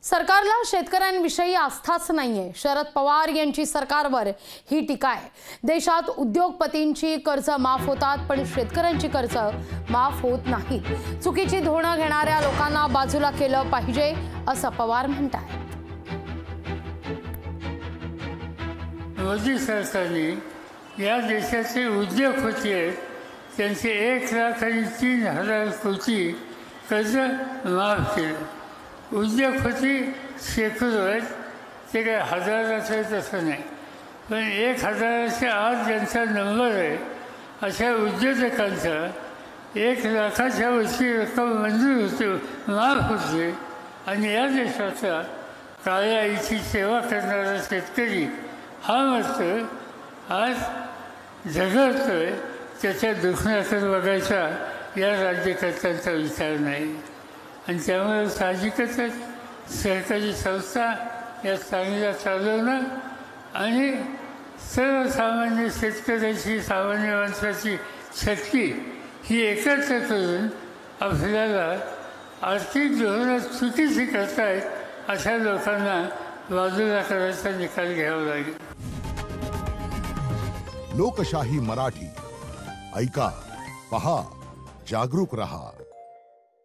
सरकारला शेतकऱ्यांविषयी आस्थाच नाहीये। शरद पवार यांची सरकारवर ही टीका आहे। देशात उद्योगपतींची कर्ज माफ होतात पण शेतकऱ्यांची कर्ज माफ होत नाहीत। चुकीची धोरणं घेणाऱ्या लोकांना बाजूला केलं पाहिजे असं पवार म्हणतात। मोदी सरकारने या देशाचे उद्योगपती आहेत त्यांचे 1,03,000 कोटी कर्ज माफ केलं। उद्योगपती शेकडो आहेत, ते काय हजाराचे तसं नाही, पण 1,000च्या आत ज्यांचा नंबर आहे अशा उद्योजकांचा 1,00,000च्या वरची रक्कम मंजूर होते, माफ होते। आणि या देशाचा काळ्या आईची सेवा करणारा शेतकरी हा मात्र आज झगडतोय, त्याच्या दुखण्याकडे बघायचा या राज्यकर्त्यांचा विचार नाही। आणि त्यामुळे साहजिकच सरकारी संस्था या चांगल्या चालवणं आणि सर्वसामान्य शेतकऱ्याची, सामान्य माणसाची शक्ती ही एकत्र करून आपल्याला आर्थिक धोरणं चुकीची करतायत अशा लोकांना बाजूला करायचा निकाल घ्यावा लागेल। लोकशाही मराठी ऐका, पहा, जागरूक रहा।